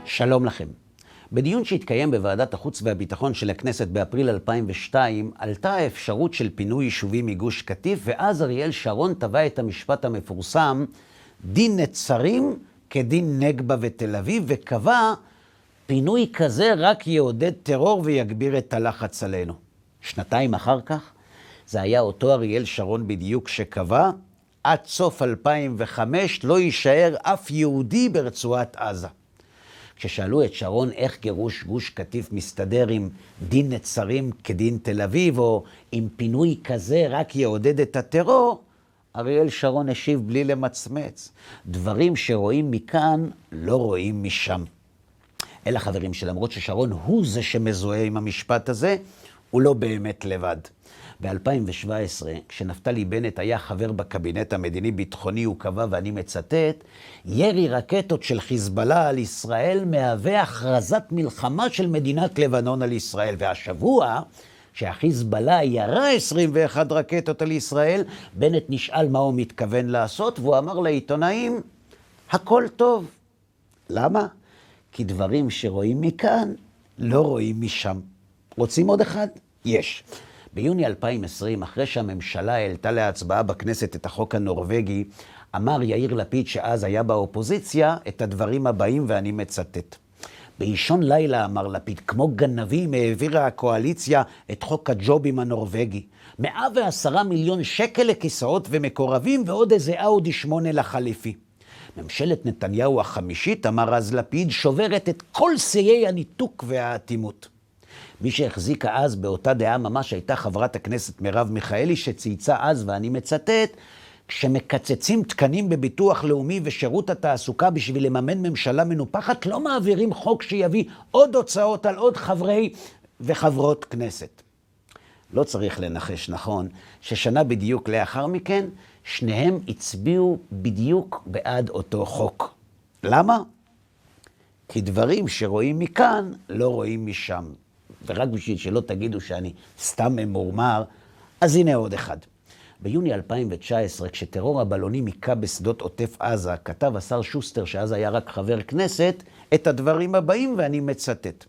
שלום לכם. בדיון שהתקיים בוועדת החוץ והביטחון של הכנסת באפריל 2002, עלתה האפשרות של פינוי יישובים מגוש קטיף, ואז אריאל שרון טבע את המשפט המפורסם, דין נצרים כדין נגבה ותל אביב, וקבע, פינוי כזה רק יעודד טרור ויגביר את הלחץ עלינו. שנתיים אחר כך, זה היה אותו אריאל שרון בדיוק שקבע, עד סוף 2005 לא יישאר אף יהודי ברצועת עזה. כששאלו את שרון איך גירוש גוש קטיף מסתדר עם דין נצרים כדין תל אביב, או עם פינוי כזה רק יעודד את הטרור, אריאל שרון השיב בלי למצמץ. דברים שרואים מכאן לא רואים משם. אלה חברים שלמרות ששרון הוא זה שמזוהה עם המשפט הזה, הוא לא באמת לבד. ב-2017, כשנפתלי בנט היה חבר בקבינט המדיני-ביטחוני, הוא קבע, ואני מצטט, ירי רקטות של חיזבאללה על ישראל מהווה הכרזת מלחמה של מדינת לבנון על ישראל. והשבוע, כשהחיזבאללה ירה 21 רקטות על ישראל, בנט נשאל מה הוא מתכוון לעשות, והוא אמר לעיתונאים, הכל טוב. למה? כי דברים שרואים מכאן לא רואים משם. רוצים עוד אחד? יש. ביוני 2020, אחרי שהממשלה העלתה להצבעה בכנסת את החוק הנורווגי, אמר יאיר לפיד שאז היה באופוזיציה את הדברים הבאים, ואני מצטט. באישון לילה, אמר לפיד, כמו גנבים העבירה הקואליציה את חוק הג'ובים הנורווגי. 110 מיליון שקל לכיסאות ומקורבים ועוד איזה אאודי 8 לחליפי. ממשלת נתניהו החמישית, אמר אז לפיד, שוברת את כל שיאי הניתוק והאטימות. מי שהחזיקה אז באותה דעה ממש הייתה חברת הכנסת מרב מיכאלי, שצייצה אז, ואני מצטט, כשמקצצים תקנים בביטוח לאומי ושירות התעסוקה בשביל לממן ממשלה מנופחת, לא מעבירים חוק שיביא עוד הוצאות על עוד חברי וחברות כנסת. לא צריך לנחש נכון, ששנה בדיוק לאחר מכן, שניהם הצביעו בדיוק בעד אותו חוק. למה? כי דברים שרואים מכאן לא רואים משם. ורק בשביל שלא תגידו שאני סתם ממורמר, אז הנה עוד אחד. ביוני 2019, כשטרור הבלונים היכה בשדות עוטף עזה, כתב השר שוסטר, שאז היה רק חבר כנסת, את הדברים הבאים, ואני מצטט.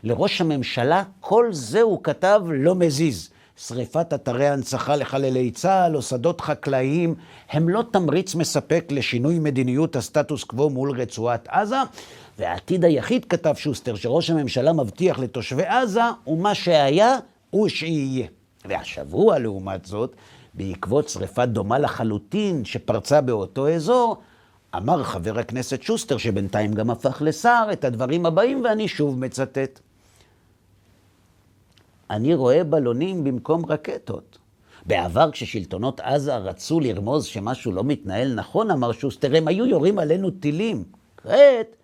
לראש הממשלה, כל זה הוא כתב לא מזיז. שריפת אתרי הנצחה לחללי צה"ל או שדות חקלאיים, הם לא תמריץ מספק לשינוי מדיניות הסטטוס קוו מול רצועת עזה, והעתיד היחיד, כתב שוסטר, שראש הממשלה מבטיח לתושבי עזה, ומה שהיה הוא שיהיה. והשבוע, לעומת זאת, בעקבות שריפת דומה לחלוטין שפרצה באותו אזור, אמר חבר הכנסת שוסטר, שבינתיים גם הפך לשר, את הדברים הבאים, ואני שוב מצטט. אני רואה בלונים במקום רקטות. בעבר, כששלטונות עזה רצו לרמוז שמשהו לא מתנהל נכון, אמר שוסטר, הם היו יורים עלינו טילים. כעת,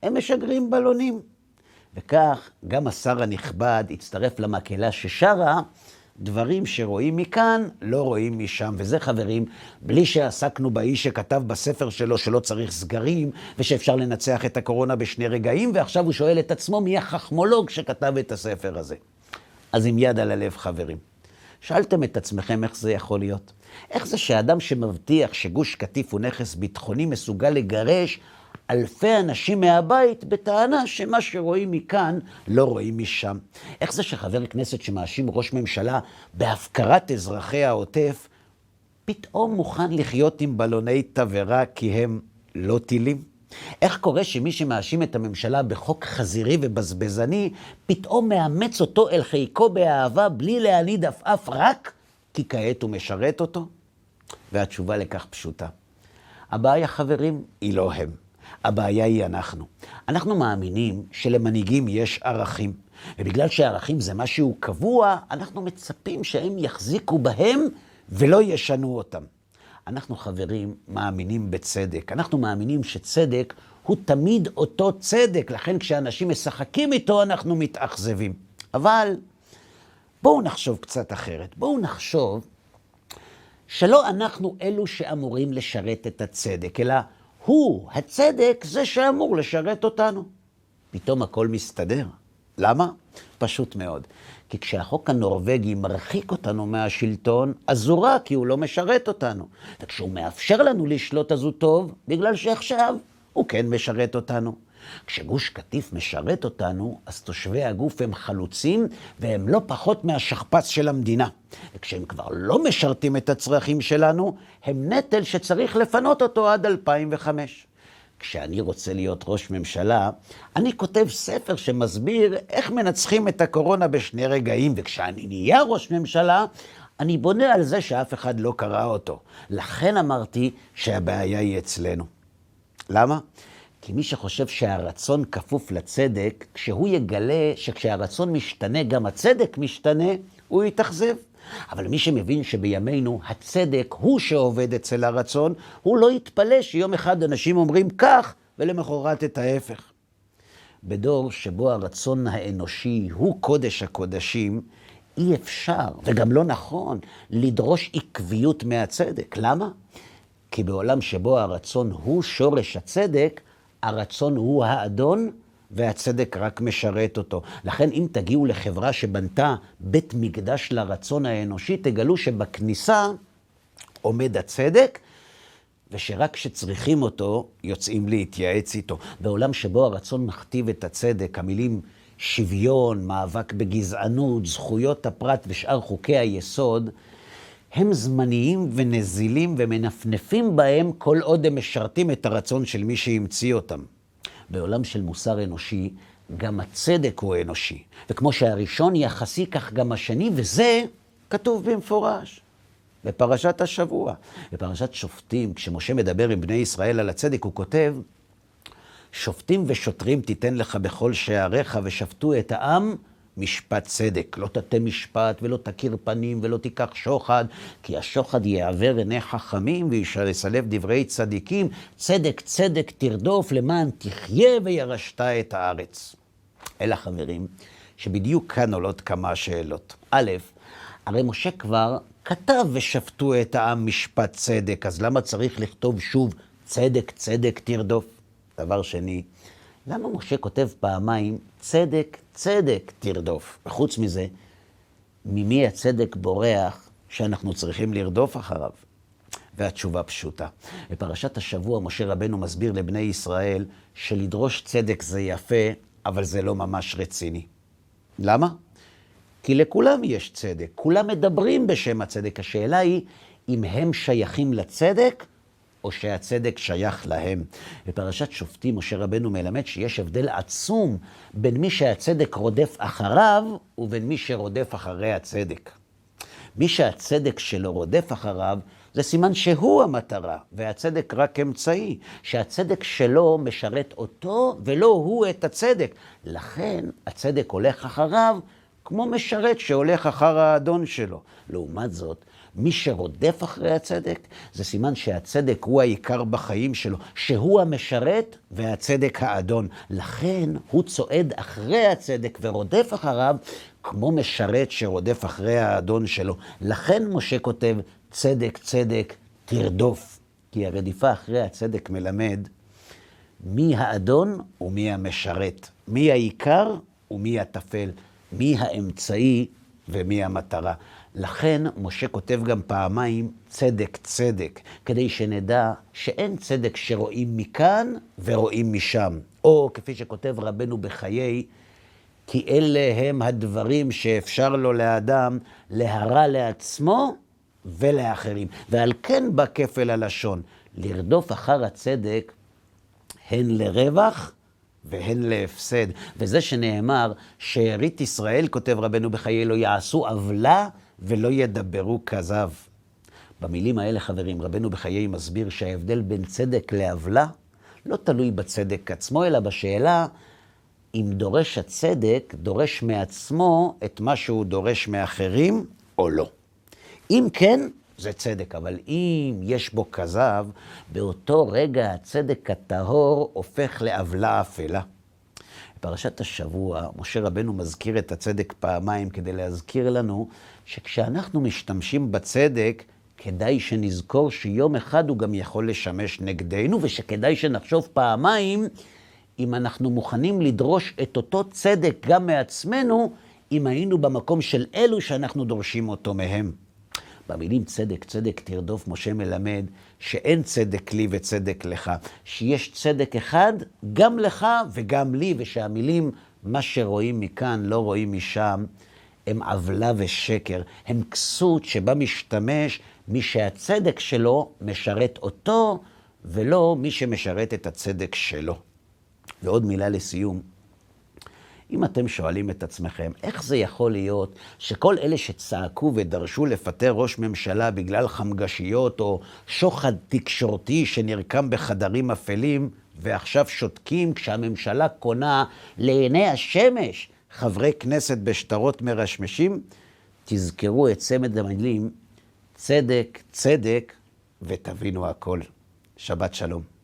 הם משגרים בלונים. וכך, גם השר הנכבד הצטרף למקהלה ששרה, דברים שרואים מכאן, לא רואים משם. וזה, חברים, בלי שעסקנו באיש שכתב בספר שלו שלא צריך סגרים, ושאפשר לנצח את הקורונה בשני רגעים, ועכשיו הוא שואל את עצמו מי החכמולוג שכתב את הספר הזה. אז עם יד על הלב, חברים. שאלתם את עצמכם איך זה יכול להיות? איך זה שאדם שמבטיח שגוש קטיף הוא נכס ביטחוני מסוגל לגרש אלפי אנשים מהבית בטענה שמה שרואים מכאן לא רואים משם? איך זה שחבר כנסת שמאשים ראש ממשלה בהפקרת אזרחי העוטף פתאום מוכן לחיות עם בלוני תבערה כי הם לא טילים? איך קורה שמי שמאשים את הממשלה בחוק חזירי ובזבזני, פתאום מאמץ אותו אל חיקו באהבה בלי להניד עפעף רק כי כעת הוא משרת אותו? והתשובה לכך פשוטה. הבעיה, חברים, היא לא הם. הבעיה היא אנחנו. אנחנו מאמינים שלמנהיגים יש ערכים. ובגלל שהערכים זה משהו קבוע, אנחנו מצפים שהם יחזיקו בהם ולא ישנו אותם. אנחנו, חברים, מאמינים בצדק. אנחנו מאמינים שצדק הוא תמיד אותו צדק. לכן כשאנשים משחקים איתו, אנחנו מתאכזבים. אבל בואו נחשוב קצת אחרת. בואו נחשוב שלא אנחנו אלו שאמורים לשרת את הצדק, אלא הוא, הצדק, זה שאמור לשרת אותנו. פתאום הכל מסתדר. למה? פשוט מאוד. כי כשהחוק הנורווגי מרחיק אותנו מהשלטון, אז הוא רע, כי הוא לא משרת אותנו. וכשהוא מאפשר לנו לשלוט, אז הוא טוב, בגלל שעכשיו הוא כן משרת אותנו. כשגוש קטיף משרת אותנו, אז תושבי הגוף הם חלוצים, והם לא פחות מהשכפ"ץ של המדינה. וכשהם כבר לא משרתים את הצרכים שלנו, הם נטל שצריך לפנות אותו עד 2005. כשאני רוצה להיות ראש ממשלה, אני כותב ספר שמסביר איך מנצחים את הקורונה בשני רגעים, וכשאני נהיה ראש ממשלה, אני בונה על זה שאף אחד לא קרא אותו. לכן אמרתי שהבעיה היא אצלנו. למה? כי מי שחושב שהרצון כפוף לצדק, כשהוא יגלה שכשהרצון משתנה, גם הצדק משתנה, הוא יתאכזב. אבל מי שמבין שבימינו הצדק הוא שעובד אצל הרצון, הוא לא יתפלא שיום אחד אנשים אומרים כך, ולמחרת את ההפך. בדור שבו הרצון האנושי הוא קודש הקודשים, אי אפשר, וגם לא נכון, לדרוש עקביות מהצדק. למה? כי בעולם שבו הרצון הוא שורש הצדק, הרצון הוא האדון, והצדק רק משרת אותו. לכן אם תגיעו לחברה שבנתה בית מקדש לרצון האנושי, תגלו שבכניסה עומד הצדק, ושרק כשצריכים אותו, יוצאים להתייעץ איתו. בעולם שבו הרצון מכתיב את הצדק, המילים שוויון, מאבק בגזענות, זכויות הפרט ושאר חוקי היסוד, הם זמניים ונזילים ומנפנפים בהם כל עוד הם משרתים את הרצון של מי שהמציא אותם. בעולם של מוסר אנושי, גם הצדק הוא אנושי. וכמו שהראשון יחסי, כך גם השני, וזה כתוב במפורש. בפרשת השבוע, בפרשת שופטים, כשמשה מדבר עם בני ישראל על הצדק, הוא כותב, שופטים ושוטרים תיתן לך בכל שעריך, ושפטו את העם משפט צדק. לא תתה משפט ולא תכיר פנים ולא תיקח שוחד, כי השוחד יעבר עיני חכמים ויסלף דברי צדיקים. צדק צדק תרדוף למען תחיה וירשת את הארץ. אלה חברים, שבדיוק כאן עולות כמה שאלות. א', הרי משה כבר כתב ושפטו את העם משפט צדק, אז למה צריך לכתוב שוב צדק צדק תרדוף? דבר שני, למה משה כותב פעמיים צדק צדק תרדוף? וחוץ מזה, ממי הצדק בורח שאנחנו צריכים לרדוף אחריו? והתשובה פשוטה. בפרשת השבוע משה רבנו מסביר לבני ישראל שלדרוש צדק זה יפה, אבל זה לא ממש רציני. למה? כי לכולם יש צדק, כולם מדברים בשם הצדק. השאלה היא אם הם שייכים לצדק, או שהצדק שייך להם. בפרשת שופטים משה רבנו מלמד שיש הבדל עצום בין מי שהצדק רודף אחריו ובין מי שרודף אחרי הצדק. מי שהצדק שלו רודף אחריו זה סימן שהוא המטרה והצדק רק אמצעי, שהצדק שלו משרת אותו ולא הוא את הצדק. לכן הצדק הולך אחריו כמו משרת שהולך אחר האדון שלו. לעומת זאת, מי שרודף אחרי הצדק, זה סימן שהצדק הוא העיקר בחיים שלו, שהוא המשרת והצדק האדון. לכן הוא צועד אחרי הצדק ורודף אחריו, כמו משרת שרודף אחרי האדון שלו. לכן משה כותב, צדק צדק תרדוף. כי הרדיפה אחרי הצדק מלמד מי האדון ומי המשרת, מי העיקר ומי הטפל, מי האמצעי ומי המטרה. לכן משה כותב גם פעמיים צדק צדק, כדי שנדע שאין צדק שרואים מכאן ורואים משם. או כפי שכותב רבנו בחיי, כי אלה הם הדברים שאפשר לו לאדם להרע לעצמו ולאחרים. ועל כן בא כפל הלשון, לרדוף אחר הצדק הן לרווח והן להפסד. וזה שנאמר, שארית ישראל, כותב רבנו בחיי, לא יעשו עוולה ולא ידברו כזב. במילים האלה, חברים, רבנו בחיי מסביר שההבדל בין צדק לעוולה לא תלוי בצדק עצמו, אלא בשאלה אם דורש הצדק דורש מעצמו את מה שהוא דורש מאחרים או לא. אם כן, זה צדק, אבל אם יש בו כזב, באותו רגע הצדק הטהור הופך לעוולה אפלה. בפרשת השבוע, משה רבנו מזכיר את הצדק פעמיים כדי להזכיר לנו שכשאנחנו משתמשים בצדק, כדאי שנזכור שיום אחד הוא גם יכול לשמש נגדנו, ושכדאי שנחשוב פעמיים אם אנחנו מוכנים לדרוש את אותו צדק גם מעצמנו, אם היינו במקום של אלו שאנחנו דורשים אותו מהם. במילים צדק, צדק תרדוף, משה מלמד שאין צדק לי וצדק לך, שיש צדק אחד גם לך וגם לי, ושהמילים, מה שרואים מכאן לא רואים משם, הם עוולה ושקר, הם כסות שבה משתמש מי שהצדק שלו משרת אותו, ולא מי שמשרת את הצדק שלו. ועוד מילה לסיום. אם אתם שואלים את עצמכם, איך זה יכול להיות שכל אלה שצעקו ודרשו לפטר ראש ממשלה בגלל חמגשיות או שוחד תקשורתי שנרקם בחדרים אפלים, ועכשיו שותקים כשהממשלה קונה לעיני השמש חברי כנסת בשטרות מרשמשים? תזכרו את צמד המילים, צדק, צדק, ותבינו הכל. שבת שלום.